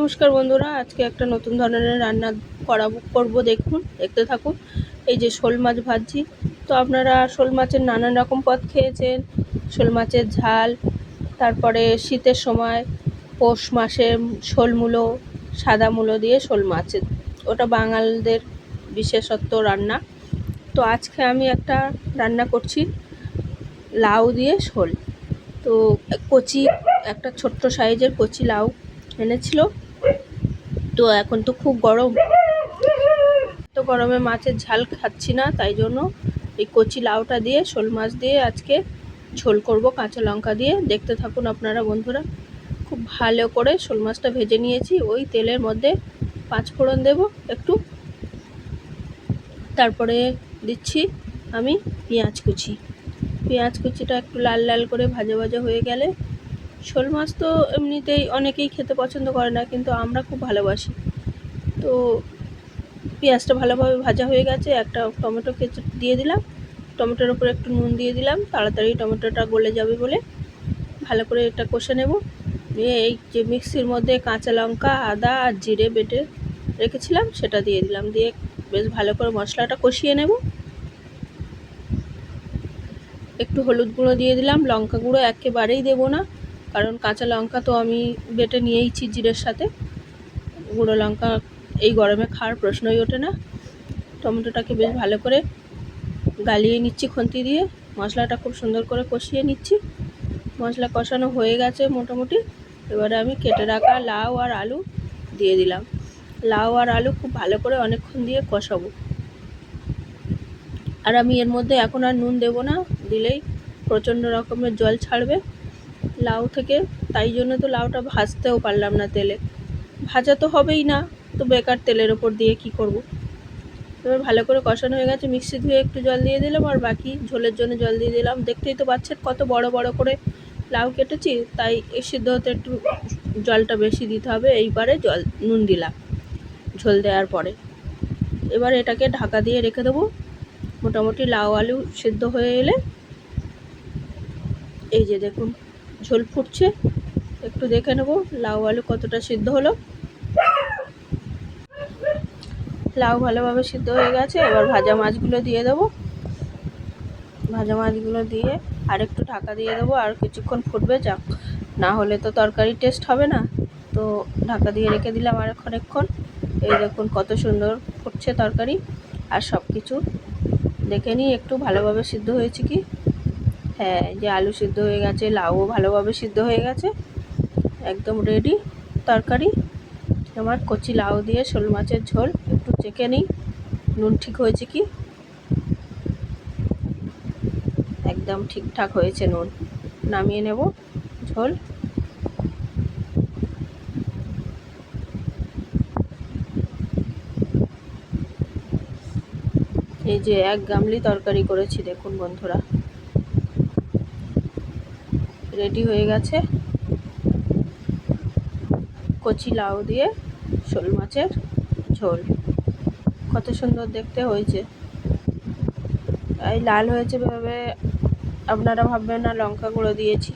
নমস্কার বন্ধুরা, আজকে একটা নতুন ধরনের রান্না করব। দেখতে থাকুন। এই যে শোল মাছ ভাজছি। তো আপনারা শোল মাছের নানান রকম পদ খেয়েছেন। শোল মাছের ঝাল, তারপরে শীতের সময় পৌষ মাসে শোল মূলো, সাদা মূলো দিয়ে শোল মাছের, ওটা বাঙালদের বিশেষত্ব রান্না। তো আজকে আমি একটা রান্না করছি লাউ দিয়ে শোল। তো কচি একটা ছোট্ট সাইজের কচি লাউ এনেছিল। তো এখন তো খুব গরম, তো গরমে মাছের ঝাল খাচ্ছি না, তাই জন্য এই কচি লাউটা দিয়ে শোল মাছ দিয়ে আজকে ঝোল করব কাঁচা লঙ্কা দিয়ে। দেখতে থাকুন আপনারা বন্ধুরা। খুব ভালো করে শোল মাছটা ভেজে নিয়েছি। ওই তেলের মধ্যে 5 ফোড়ন দেব একটু, তারপরে দিচ্ছি আমি পেঁয়াজ কুচিটা একটু লাল লাল করে ভাজা ভাজা হয়ে গেলে, শোল মাছ তো এমনিতেই অনেকেই খেতে পছন্দ করে না, কিন্তু আমরা খুব ভালোবাসি। তো পেঁয়াজটা ভালোভাবে ভাজা হয়ে গেছে, একটা টমেটো কেচে দিয়ে দিলাম। টমেটোর উপর একটু নুন দিয়ে দিলাম, তাড়াতাড়ি টমেটোটা গলে যাবে বলে। ভালো করে এটা কষে নেব। নিয়ে এই যে মিক্সির মধ্যে কাঁচা লঙ্কা, আদা আর জিরে বেটে রেখেছিলাম সেটা দিয়ে দিলাম। দিয়ে বেশ ভালো করে মশলাটা কষিয়ে নেব। একটু হলুদ গুঁড়ো দিয়ে দিলাম। লঙ্কা গুঁড়ো একেবারেই দেবো না, কারণ কাঁচা লঙ্কা তো আমি বেটে নিয়েইছি জিরের সাথে। গুঁড়ো লঙ্কা এই গরমে খাওয়ার প্রশ্নই ওঠে না। টমেটোটাকে বেশ ভালো করে গালিয়ে নিচ্ছি খুন্তি দিয়ে। মশলাটা খুব সুন্দর করে কষিয়ে নিচ্ছি। মশলা কষানো হয়ে গেছে মোটামুটি। এবারে আমি কেটে রাখা লাউ আর আলু দিয়ে দিলাম। লাউ আর আলু খুব ভালো করে অনেকক্ষণ দিয়ে কষাবো। আর আমি এর মধ্যে এখন আর নুন দেব না, দিলেই প্রচণ্ড রকমের জল ছাড়বে লাউ থেকে। তাই জন্য তো লাউটা ভাজতেও পারলাম না তেলে। ভাজা তো হবেই না, তো বেকার তেলের ওপর দিয়ে কি করব। এবার ভালো করে কষানো হয়ে গেছে। মিক্সি ধুয়ে একটু জল দিয়ে দিলাম, আর বাকি ঝোলের জন্য জল দিয়ে দিলাম। দেখতেই তো পাচ্ছেন কত বড় বড় করে লাউ কেটেছি, তাই সিদ্ধ হতে একটু জলটা বেশি দিতে হবে। এইবারে নুন দিলাম ঝোল দেওয়ার পরে। এবার এটাকে ঢাকা দিয়ে রেখে দেবো। মোটামুটি লাউ আলু সিদ্ধ হয়ে এলে, এই যে দেখুন ঝোল ফুটছে, একটু দেখে নেব লাউ আলু কতটা সিদ্ধ হলো। লাউ ভালোভাবে সিদ্ধ হয়ে গেছে। এবার ভাজা মাছগুলো দিয়ে দেবো। ভাজা মাছগুলো দিয়ে আর একটু ঢাকা দিয়ে দেবো, আর কিছুক্ষণ ফুটবে যাক, না হলে তো তরকারি টেস্ট হবে না। তো ঢাকা দিয়ে রেখে দিলাম আর অনেকক্ষণ। এই দেখুন কত সুন্দর ফুটছে তরকারি। আর সব কিছু দেখে নিই একটু ভালোভাবে সিদ্ধ হয়েছে কি। হ্যাঁ, যে আলু সিদ্ধ হয়ে গেছে, লাউও ভালোভাবে সিদ্ধ হয়ে গেছে। একদম রেডি তরকারি আমার কচি লাউ দিয়ে শোল মাছের ঝোল। একটু চেখে নিই নুন ঠিক হয়েছে কি। একদম ঠিকঠাক হয়েছে নুন। নামিয়ে নেব ঝোল। এই যে 1 গামলি তরকারি করেছি, দেখুন বন্ধুরা রেডি হয়ে গেছে কচি লাউ দিয়ে শোল মাছের ঝোল। কত সুন্দর দেখতে হয়েছে। এই লাল হয়েছে ভেবে আপনারা ভাববেন না লঙ্কা গুঁড়ো দিয়েছি,